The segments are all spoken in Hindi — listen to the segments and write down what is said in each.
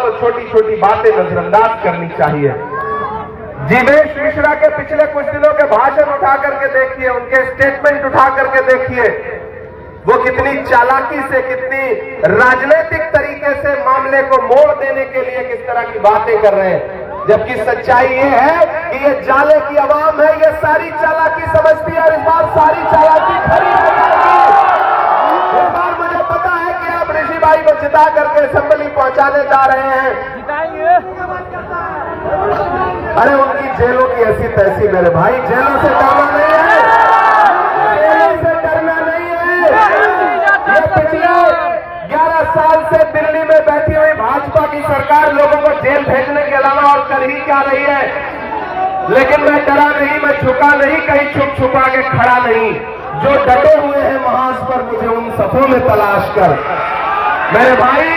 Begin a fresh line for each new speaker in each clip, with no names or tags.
तो छोटी छोटी बातें नजरअंदाज करनी चाहिए। जीवेश मिश्रा के पिछले कुछ दिनों के भाषण उठा करके देखिए, उनके स्टेटमेंट उठा करके देखिए, वो कितनी चालाकी से, कितनी राजनीतिक तरीके से मामले को मोड़ देने के लिए किस तरह की बातें कर रहे हैं। जबकि सच्चाई ये है कि ये जाले की आवाम है, ये सारी चालाकी समझती है और इस बार सारी चालाकी खरी हो जाएगी। इस बार मुझे पता है कि आप ऋषि भाई को जिता करके असेंबली पहुंचाने जा रहे हैं। अरे उनकी जेलों की ऐसी तैसी मेरे भाई, जेलों से डरना नहीं है, जेलों से डरना नहीं है। ये पिछले 11 साल से दिल्ली में बैठी हुई भाजपा की सरकार लोगों को जेल भेजने के अलावा और कर ही क्या रही है। लेकिन मैं डरा नहीं, मैं झुका नहीं, कहीं छुप छुपा के खड़ा नहीं। जो डटे हुए हैं महाज पर, मुझे उन सफों में तलाश कर। मेरे भाई,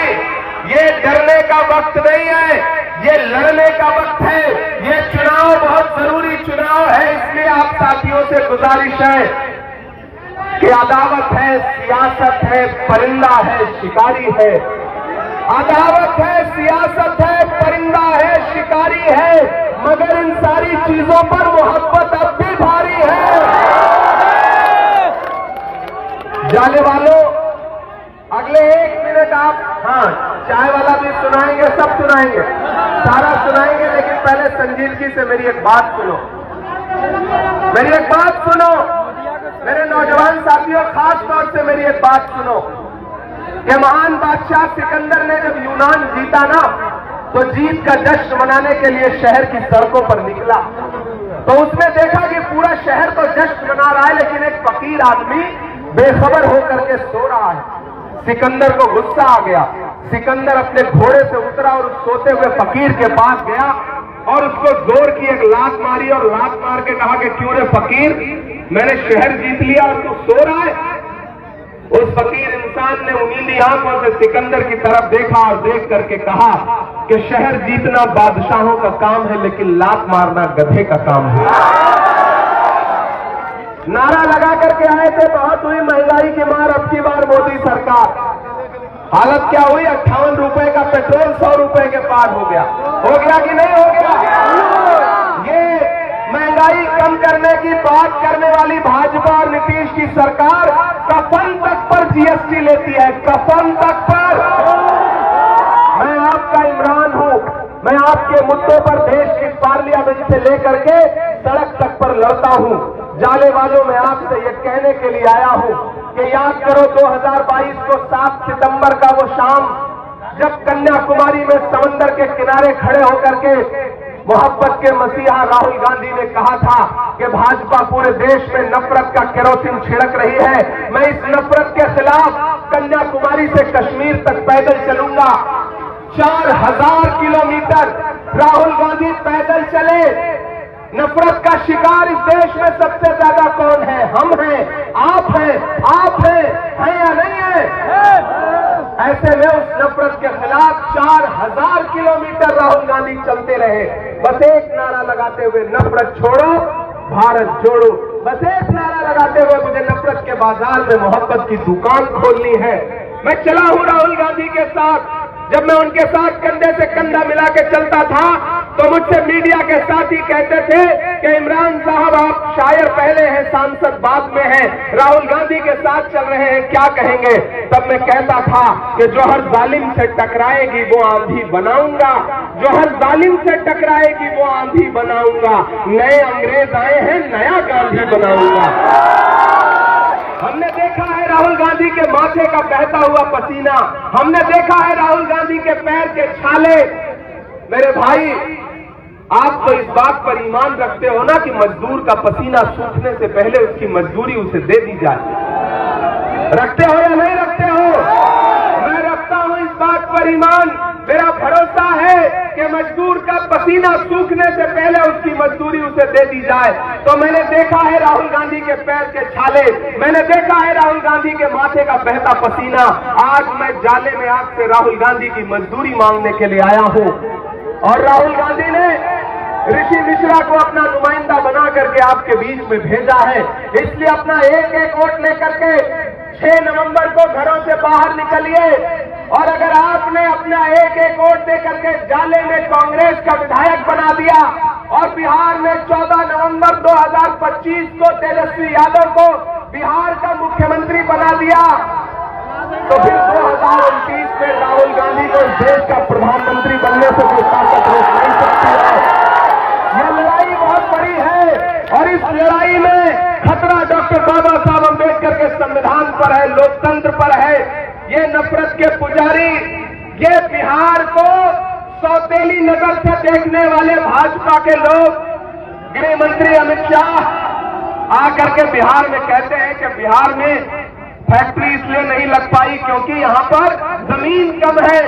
ये डरने का वक्त नहीं है, ये लड़ने का वक्त है। ये चुनाव बहुत जरूरी चुनाव है, इसलिए आप साथियों से गुजारिश है कि अदावत है, सियासत है, परिंदा है, शिकारी है। अदावत है, सियासत है, परिंदा है, शिकारी है, मगर इन सारी चीजों पर मोहब्बत अब भी भारी है। जाने वालों, अगले 1 मिनट आप, हाँ, चाय वाला भी सुनाएंगे, सब सुनाएंगे, सारा सुनाएंगे, लेकिन पहले संजीदगी से मेरी एक बात सुनो, मेरी एक बात सुनो। मेरे नौजवान साथियों, खास तौर से मेरी एक बात सुनो कि महान बादशाह सिकंदर ने जब यूनान जीता ना, तो जीत का जश्न मनाने के लिए शहर की सड़कों पर निकला, तो उसने देखा कि पूरा शहर तो जश्न मना रहा है, लेकिन एक फकीर आदमी बेखबर होकर के सो रहा है। सिकंदर को गुस्सा आ गया। सिकंदर अपने घोड़े से उतरा और उस सोते हुए फकीर के पास गया और उसको जोर की एक लात मारी और लात मार के कहा कि क्यों रे फकीर, मैंने शहर जीत लिया और तू सो रहा है। उस फकीर इंसान ने उंगली आंखों से सिकंदर की तरफ देखा और देख करके कहा कि शहर जीतना बादशाहों का काम है, लेकिन लात मारना गधे का काम है। नारा लगा करके आए थे, बहुत हुई महंगाई की मार, अब की बार मोदी सरकार। हालत क्या हुई, 58 रुपए का पेट्रोल 100 रुपए के पार हो गया कि नहीं हो गया। ये महंगाई कम करने की बात करने वाली भाजपा और नीतीश की सरकार कफन तक पर जीएसटी लेती है, कफन तक पर। मैं आपका इमरान हूं, मैं आपके मुद्दों पर देश की पार्लियामेंट से लेकर के सड़क तक पर लड़ता हूं। जाने वालों, मैं आपसे ये कहने के लिए आया हूं कि याद करो 2022 को 7 सितंबर का वो शाम, जब कन्याकुमारी में समंदर के किनारे खड़े होकर के मोहब्बत के मसीहा राहुल गांधी ने कहा था कि भाजपा पूरे देश में नफरत का केरोसिन छिड़क रही है, मैं इस नफरत के खिलाफ कन्याकुमारी से कश्मीर तक पैदल चलूंगा। 4000 किलोमीटर राहुल गांधी पैदल चले। नफरत का शिकार इस देश में सबसे ज्यादा कौन है? हम हैं, आप हैं, आप हैं या नहीं है? ऐसे में उस नफरत के खिलाफ 4000 किलोमीटर राहुल गांधी चलते रहे, बस एक नारा लगाते हुए, नफरत छोड़ो भारत जोड़ो। बस एक नारा लगाते हुए, मुझे नफरत के बाजार में मोहब्बत की दुकान खोलनी है। मैं चला हूं राहुल गांधी के साथ। जब मैं उनके साथ कंधे से कंधा मिला के चलता था, तो मुझसे मीडिया के साथ ही कहते थे कि इमरान साहब आप शायर पहले हैं, सांसद बाद में हैं, राहुल गांधी के साथ चल रहे हैं, क्या कहेंगे? तब मैं कहता था कि जो हर जालिम से टकराएगी वो आंधी बनाऊंगा, जो हर जालिम से टकराएगी वो आंधी बनाऊंगा। नए अंग्रेज आए हैं, नया गांधी बनाऊंगा। हमने देखा है राहुल गांधी के माथे का बहता हुआ पसीना, हमने देखा है राहुल गांधी के पैर के छाले। मेरे भाई, आप तो इस बात पर ईमान रखते हो ना कि मजदूर का पसीना सूखने से पहले उसकी मजदूरी उसे दे दी जाए। रखते हो या नहीं रखते हो? मैं रखता हूं इस बात पर ईमान। मेरा भरोसा है कि मजदूर का पसीना सूखने से पहले उसकी मजदूरी उसे दे दी जाए। तो मैंने देखा है राहुल गांधी के पैर के छाले, मैंने देखा है राहुल गांधी के माथे का बहता पसीना। आज मैं जाले में आपसे राहुल गांधी की मजदूरी मांगने के लिए आया हूं, और राहुल गांधी ने ऋषि मिश्रा को अपना नुमाइंदा बना करके आपके बीच में भेजा है। इसलिए अपना एक एक वोट लेकर के 6 नवंबर को घरों से बाहर निकलिए। और अगर आपने अपना एक एक वोट दे करके जाले में कांग्रेस का विधायक बना दिया और बिहार में 14 नवंबर 2025 को तेजस्वी यादव को बिहार का मुख्यमंत्री बना दिया, तो फिर 2029 में राहुल गांधी को इस देश का प्रधानमंत्री बनने से कोई ताकत रोक नहीं सकती है। यह लड़ाई बहुत बड़ी है और इस लड़ाई में खतरा डॉक्टर बाबा साहब अम्बेडकर के संविधान पर है, लोकतंत्र पर है। ये नफरत के पुजारी, ये बिहार को सौतेली नजर से देखने वाले भाजपा के लोग, गृह मंत्री अमित शाह आकर के बिहार में कहते हैं कि बिहार में फैक्ट्री इसलिए नहीं लग पाई क्योंकि यहां पर जमीन कम है।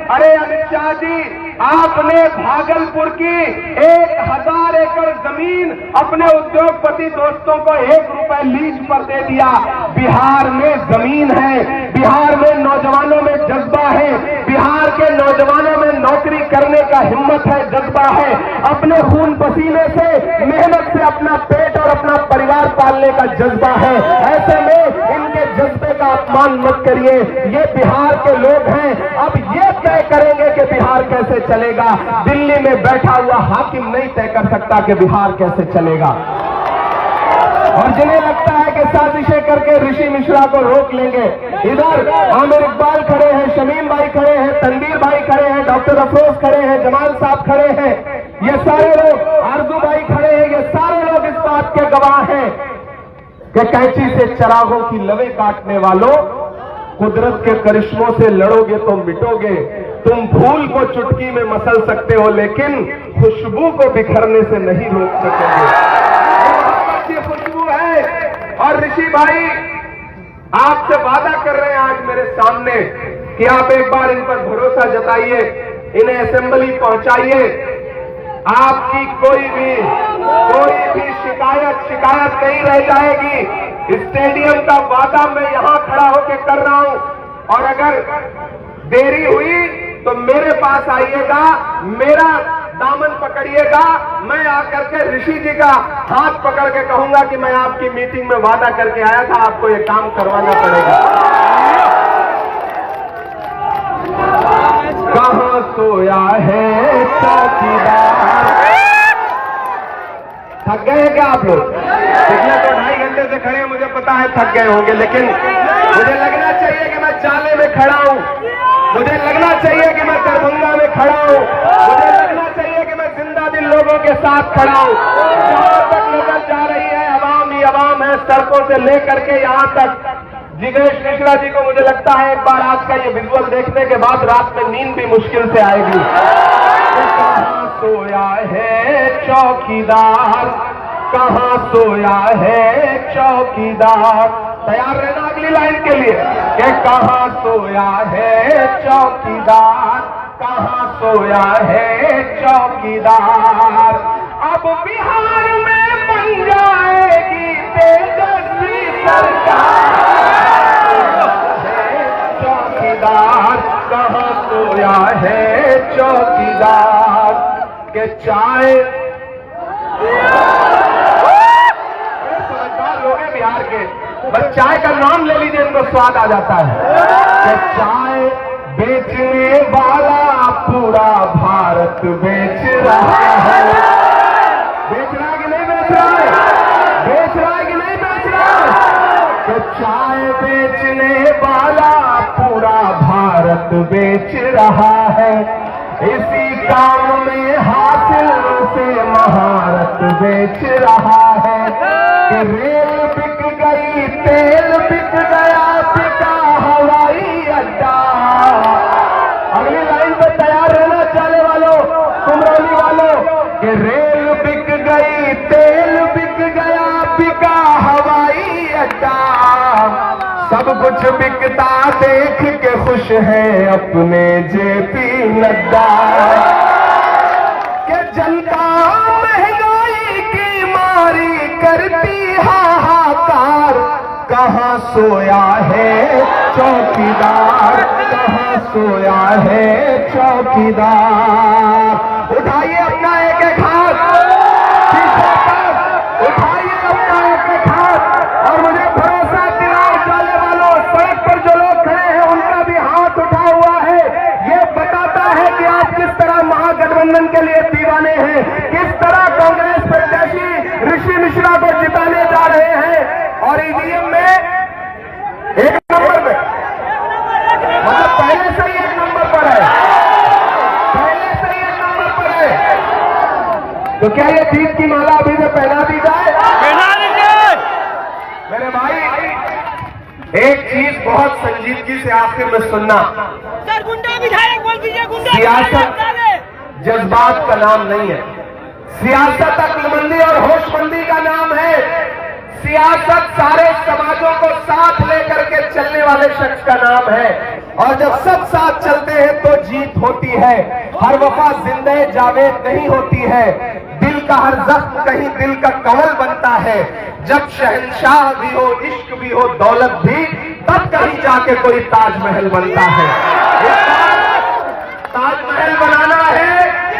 अरे अमित शाह जी, आपने भागलपुर की 1000 एकड़ जमीन अपने उद्योगपति दोस्तों को 1 रुपए लीज पर दे दिया। बिहार में जमीन है, बिहार में नौजवानों में जज्बा है, बिहार के नौजवानों में नौकरी करने का हिम्मत है, जज्बा है, अपने खून पसीने से मेहनत से अपना पेट और अपना परिवार पालने का जज्बा है। ऐसे में इनके जज्बे का अपमान मत करिए, ये बिहार के लोग हैं। अब ये तय करेंगे कि बिहार कैसे चलेगा। दिल्ली में बैठा हुआ हाकिम नहीं तय कर सकता कि बिहार कैसे चलेगा। और जिन्हें लगता है कि साजिशें करके ऋषि मिश्रा को रोक लेंगे, इधर आमिर इकबाल खड़े हैं, शमीम भाई खड़े हैं, तनवीर भाई खड़े हैं, डॉक्टर अफरोज खड़े हैं, जमाल साहब खड़े हैं, ये सारे लोग, आरजू भाई खड़े हैं, ये सारे लोग इस बात के गवाह हैं कि कैंची से चरागों की लवें काटने वालों, कुदरत के करिश्मों से लड़ोगे तो मिटोगे। तुम फूल को चुटकी में मसल सकते हो लेकिन खुशबू को बिखरने से नहीं रोक सकोगे। ये खुशबू है। और ऋषि भाई आपसे वादा कर रहे हैं आज मेरे सामने कि आप एक बार इन पर भरोसा जताइए, इन्हें असेंबली पहुंचाइए। आपकी कोई भी शिकायत नहीं रह जाएगी। स्टेडियम का वादा मैं यहां खड़ा होकर कर रहा हूं और अगर देरी हुई तो मेरे पास आइएगा, मेरा दामन पकड़िएगा, मैं आकर के ऋषि जी का हाथ पकड़ के कहूंगा कि मैं आपकी मीटिंग में वादा करके आया था, आपको ये काम करवाना पड़ेगा। कहां सोया है चौकीदार। थक गए हैं क्या आप लोग? पिछले तो 2.5 घंटे से खड़े हैं, मुझे पता है थक गए होंगे, लेकिन मुझे लगना चाहिए कि मैं जाले में खड़ा हूं, मुझे लगना चाहिए कि मैं दरभंगा में खड़ा हूं, मुझे लगना चाहिए कि मैं जिंदा दिल लोगों के साथ खड़ा हूं। जहां तक नजर जा रही है अवाम ही अवाम है, सड़कों से लेकर के यहां तक। जिग्नेश मिश्रा जी को मुझे लगता है एक बार आज का ये विजुअल देखने के बाद रात में नींद भी मुश्किल से आएगी। कहां सोया है चौकीदार, कहां सोया है चौकीदार। तैयार रहना अगली लाइन के लिए कि कहां सोया है चौकीदार, कहां सोया है चौकीदार। अब बिहार में बन जाएगी तेजस्वी सरकार। चौकीदार कहां सोया है चौकीदार के चाय। समझदार लोग हैं बिहार के, बस चाय का नाम ले लीजिए इनको स्वाद आ जाता है। कि चाय बेचने वाला पूरा भारत बेच रहा है। बेच रहा है कि नहीं बेच रहा है? बेच रहा है कि नहीं बेच रहा है? कि चाय बेचने वाला पूरा भारत बेच रहा है। इसी काम में हासिल से महारत बेच रहा है। कि रेल बिक गई, तेल बिक गया, बिका हवाई अड्डा। अगली लाइन पे तैयार रहना चाहने वालों, कुमरौली वालों। कि रेल बिक गई, तेल बिक गया, बिका हवाई अड्डा। सब कुछ बिकता देख के खुश है अपने जेपी नड्डा। कि जनता महंगाई की मारी करती हाहाकार। कहां सोया है चौकीदार, कहां सोया है चौकीदार। उठाइए अपना एक एक हाथ, उठाइए अपना एक एक हाथ और मुझे भरोसा दिलाओ जाने वालों, सड़क पर जो लोग खड़े हैं उनका भी हाथ उठा हुआ गठबंधन के लिए दीवाने हैं, किस तरह कांग्रेस प्रत्याशी ऋषि मिश्रा को जिताने जा रहे हैं और ईवीएम में एक नंबर में, मतलब पहले से ही एक नंबर पर है, पहले से ही एक नंबर पर है। तो क्या ये जीत की माला अभी से पहना दी जाए?
पहना दीजिए।
मेरे भाई, एक चीज बहुत संजीदगी से आखिर में सुनना,
सर गुंडा विधायक बोल दीजिए, गुंडा
सियासत जज्बात का नाम नहीं है, सियासत अक्लमंदी और होशमंदी का नाम है। सियासत सारे समाजों को साथ लेकर के चलने वाले शख्स का नाम है, और जब सब साथ चलते हैं तो जीत होती है। हर वफा जिंदे जावेद नहीं होती है, दिल का हर जख्म कहीं दिल का कमल बनता है। जब शहंशाह भी हो, इश्क भी हो, दौलत भी, तब कहीं जाके कोई ताजमहल बनता है। इस बार ताजमहल बनाना है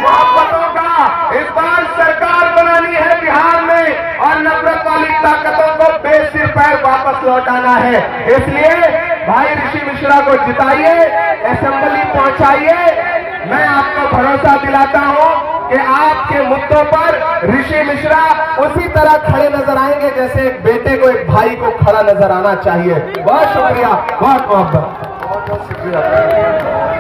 मोहब्बतों का, इस बार सरकार बनानी है बिहार में, और नफरत वाली ताकतों को बेसिर पैर वापस लौटाना है। इसलिए भाई ऋषि मिश्रा को जिताइए, असेंबली पहुंचाइए। मैं आपको भरोसा दिलाता हूं कि आपके मुद्दों पर ऋषि मिश्रा उसी तरह खड़े नजर आएंगे जैसे एक बेटे को एक भाई को खड़ा नजर आना चाहिए। बहुत शुक्रिया, बहुत मोहब्बत, बहुत बहुत शुक्रिया।